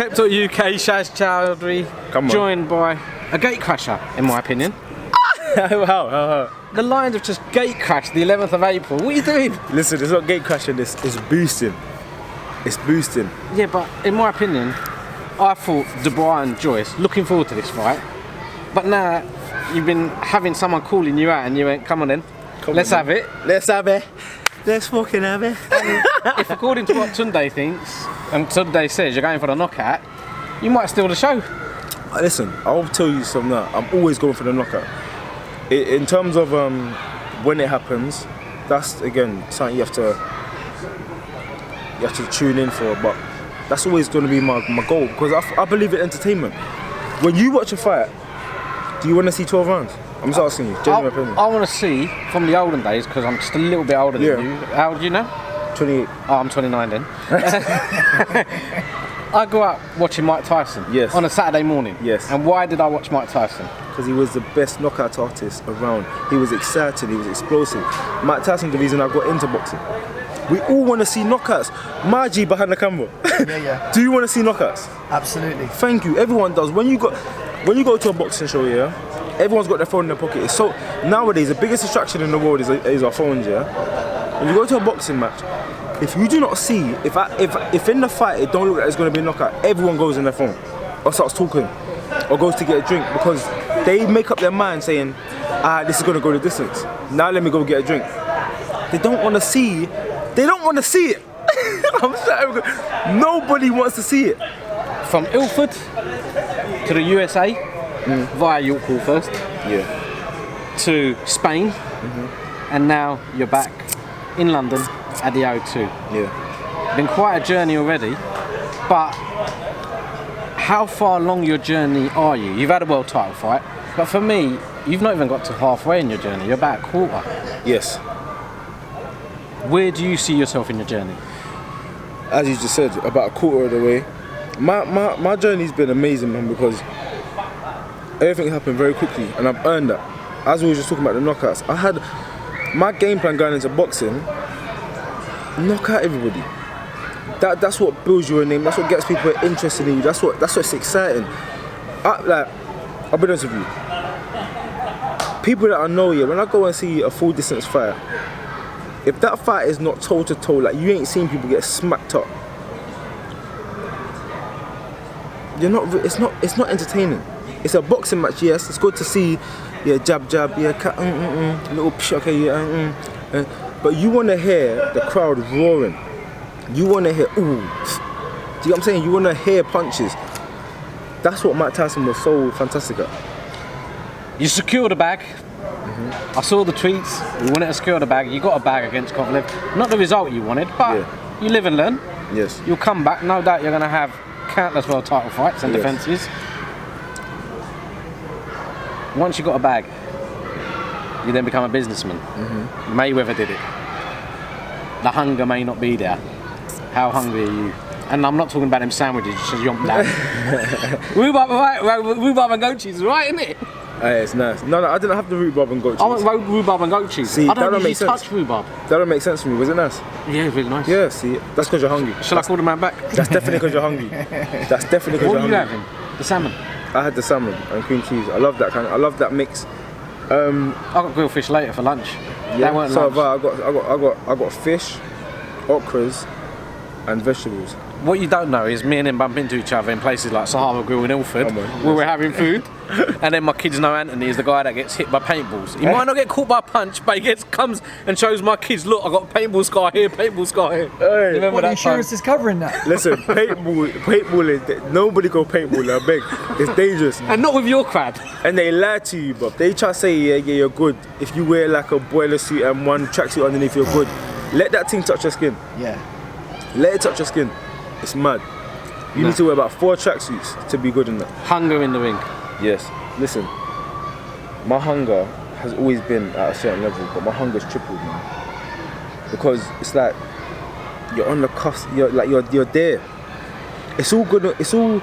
Crypto.UK, Shaz Chaudhry, joined by a gatecrasher, in my opinion. How? The Lions have just gatecrashed the 11th of April. What are you doing? Listen, it's not gatecrashing, it's boosting. It's boosting. Yeah, but in my opinion, I thought Dubois and Joyce, looking forward to this fight. But now, you've been having someone calling you out and you went, come on then, let's have it. Let's have it. Let's fucking have it. If according to what Tunde thinks, and Tunde says you're going for the knockout, you might steal the show. Listen, I'll tell you something now. I'm always going for the knockout. In terms of when it happens, that's again something you have to tune in for. But that's always going to be my goal, because I believe in entertainment. When you watch a fight, do you want to see 12 rounds? I'm just asking you, genuine opinion. I want to see from the olden days, because I'm just a little bit older than you. How old are you now? 28. Oh, I'm 29 then. I grew up watching Mike Tyson on a Saturday morning. Yes. And why did I watch Mike Tyson? Because he was the best knockout artist around. He was exciting, he was explosive. Mike Tyson's the reason I got into boxing. We all want to see knockouts. Margie behind the camera. Yeah. Do you want to see knockouts? Absolutely. Thank you. Everyone does. When you go to a boxing show, everyone's got their phone in their pocket. So nowadays, the biggest distraction in the world is our phones. When you go to a boxing match, if you do not see, if in the fight it don't look like it's going to be a knockout, everyone goes in their phone or starts talking or goes to get a drink, because they make up their mind saying, this is going to go the distance. Now let me go get a drink. They don't want to see. They don't want to see it. I'm sorry. Nobody wants to see it. From Ilford to the USA, via York Hall first, to Spain, and now you're back in London at the O2. Been quite a journey already, but how far along your journey are you? You've had a world title fight, but for me, you've not even got to halfway in your journey. You're about a quarter. Yes. Where do you see yourself in your journey? As you just said, about a quarter of the way. My journey's been amazing, man, because everything happened very quickly and I've earned that. As we were just talking about the knockouts, I had my game plan going into boxing, knock out everybody. That's what builds your name, that's what gets people interested in you, that's what's exciting. I'll be honest with you. People that I know, when I go and see a full distance fight, if that fight is not toe to toe, like you ain't seen people get smacked up, it's not entertaining. It's a boxing match, yes, it's good to see, jab, little psh, okay, but you want to hear the crowd roaring. You want to hear, ooh. Do you know what I'm saying? You want to hear punches. That's what Mike Tyson was so fantastic at. You secured a bag. I saw the tweets. You wanted to secure the bag. You got a bag against Kovalev. Not the result you wanted, but you live and learn. Yes. You'll come back. No doubt you're going to have countless world title fights and defences. Once you got a bag, you then become a businessman. Mayweather did it. The hunger may not be there. How hungry are you? And I'm not talking about them sandwiches, just yomp down. Rhubarb and goat cheese is right, isn't it? It's nice. No, I didn't have the rhubarb and goat cheese. I want rhubarb and goat cheese. See, I don't usually touch rhubarb. That don't make sense for me. Was it nice? Yeah, really nice. Yeah, see, that's because you're hungry. Shall I call the man back? That's definitely because you're hungry. That's definitely because you're hungry. What are you having? The salmon? I had the salmon and cream cheese. I love that I love that mix. I got grilled fish later for lunch. Yeah, lunch. I got fish, okras, and vegetables. What you don't know is me and him bump into each other in places like Sahara Grill in Ilford, where we're having food, and then my kids know Anthony is the guy that gets hit by paintballs. He might not get caught by a punch, but he comes and shows my kids, look, I got a paintball scar here, paintball scar here. Hey. What, the insurance is covering that? Listen, paintball is, nobody go paintball, I beg. It's dangerous. And not with your crab. And they lie to you, Bob. They try to say, yeah, you're good. If you wear like a boiler suit and one tracksuit underneath, you're good. Let that thing touch your skin. Yeah. Let it touch your skin. It's mad. You need to wear about 4 tracksuits to be good in that. Hunger in the ring. Yes. Listen, my hunger has always been at a certain level, but my hunger's tripled, man. Because it's like you're on the cusp. You're there. It's all good. It's all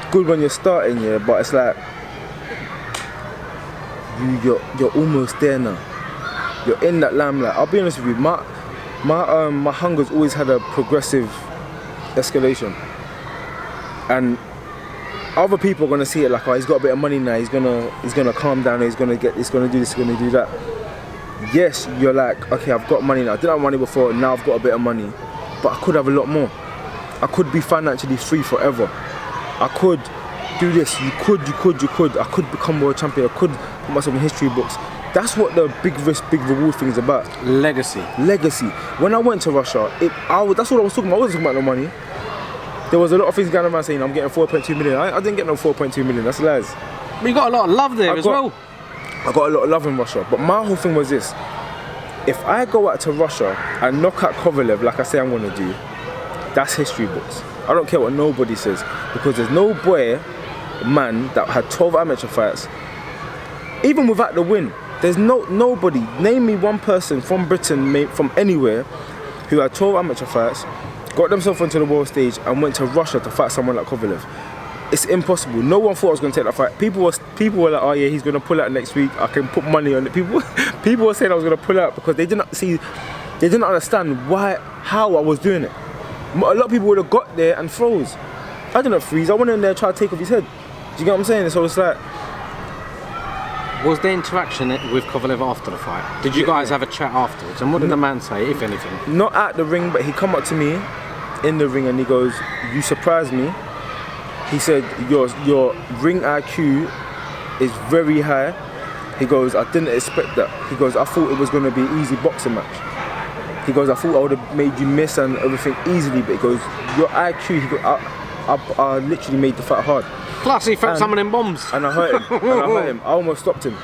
good when you're starting, but it's like you're almost there now. You're in that limelight. I'll be honest with you. My hunger's always had a progressive escalation. And other people are gonna see it like, oh, he's got a bit of money now. He's gonna calm down. He's gonna do this. He's gonna do that. Yes, you're like, okay, I've got money now. I didn't have money before. Now I've got a bit of money, but I could have a lot more. I could be financially free forever. I could do this. You could. I could become world champion. I could put myself in history books. That's what the big risk, big reward thing is about. Legacy. When I went to Russia, that's what I was talking about. I wasn't talking about no money. There was a lot of things going around saying I'm getting 4.2 million. I didn't get no 4.2 million. That's lies. But you got a lot of love there as well. I got a lot of love in Russia. But my whole thing was this: if I go out to Russia and knock out Kovalev like I say I'm gonna do, that's history books. I don't care what nobody says, because there's no man that had 12 amateur fights, even without the win. There's nobody. Name me one person from Britain, from anywhere, who had 12 amateur fights, got themselves onto the world stage, and went to Russia to fight someone like Kovalev. It's impossible. No one thought I was going to take that fight. People were like, oh yeah, he's going to pull out next week. I can put money on it. People were saying I was going to pull out because they didn't understand how I was doing it. A lot of people would have got there and froze. I didn't freeze. I went in there and tried to take off his head. Do you get what I'm saying? So it's like, was there interaction with Kovalev after the fight? Did you guys have a chat afterwards? And what did the man say, if anything? Not at the ring, but he come up to me in the ring and he goes, "You surprised me." He said, your ring IQ is very high. He goes, "I didn't expect that." He goes, "I thought it was going to be an easy boxing match." He goes, "I thought I would have made you miss and everything easily." But he goes, "Your IQ," he goes, I literally made the fight hard. Plus he felt some of them bombs. And I hurt him. I almost stopped him.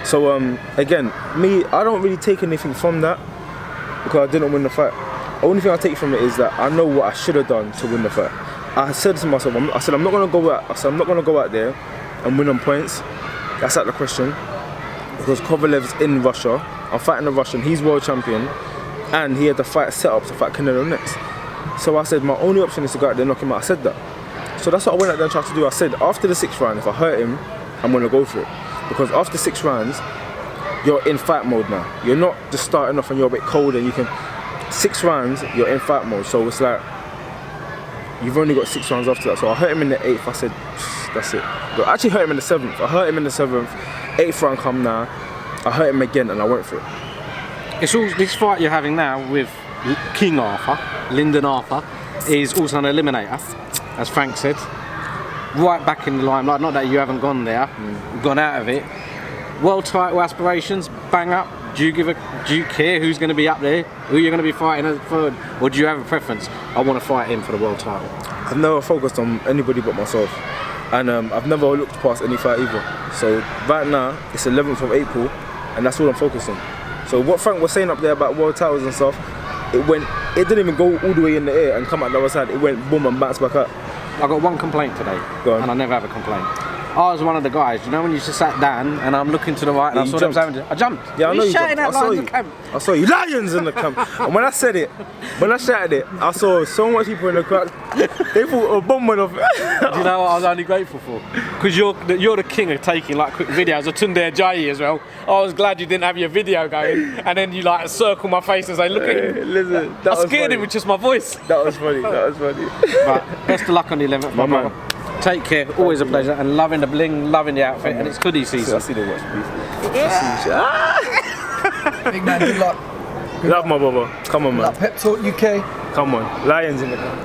So again, I don't really take anything from that because I didn't win the fight. The only thing I take from it is that I know what I should have done to win the fight. I said to myself, I'm not going to go out. I said I'm not going to go out there and win on points. That's out of the question, because Kovalev's in Russia. I'm fighting a Russian. He's world champion, and he had the fight set up to fight Canelo next. So I said my only option is to go out there and knock him out. I said that. So that's what I went out there and tried to do. I said after the 6th round, if I hurt him, I'm going to go for it, because after 6 rounds, you're in fight mode now. You're not just starting off and you're a bit cold and you can. 6 rounds, you're in fight mode. So it's like, you've only got 6 rounds after that. So I hurt him in the 8th. I said, that's it. But I actually hurt him in the 7th. I hurt him in the 7th. 8th round come now. I hurt him again and I went for it. It's all this fight you're having now with King Arthur, Lyndon Arthur, is also an eliminator, as Frank said. Right back in the limelight. Not that you haven't gone there, gone out of it. World title aspirations, bang up. Do you care who's going to be up there? Who you're going to be fighting as third? Or do you have a preference? I want to fight him for the world title. I've never focused on anybody but myself. And I've never looked past any fight either. So right now, it's 11th of April, and that's all I'm focused on. So what Frank was saying up there about world titles and stuff, it didn't even go all the way in the air and come out the other side. It went boom and bounced back up. I got one complaint today, and I never have a complaint. I was one of the guys, you know, when you just sat down and I'm looking to the right and I saw them having I jumped. Yeah, I know you shouting jumped. out lions in the camp. I saw you, lions in the camp. And when I shouted it, I saw so much people in the crowd. They thought a bomb went off. Do you know what I was only grateful for? Because you're the king of taking like quick videos of Tunde Ajayi as well. I was glad you didn't have your video going, and then you like circle my face and say, look at him. Listen, I scared him with just my voice. That was funny. But best of luck on the 11th, my man. Take care, always a pleasure, and loving the bling, loving the outfit, and it's hoodie season. I see the watch, please. Big man, good luck. Love my brother. Come on, man. Pep Talk UK. Come on. Lions in the camp.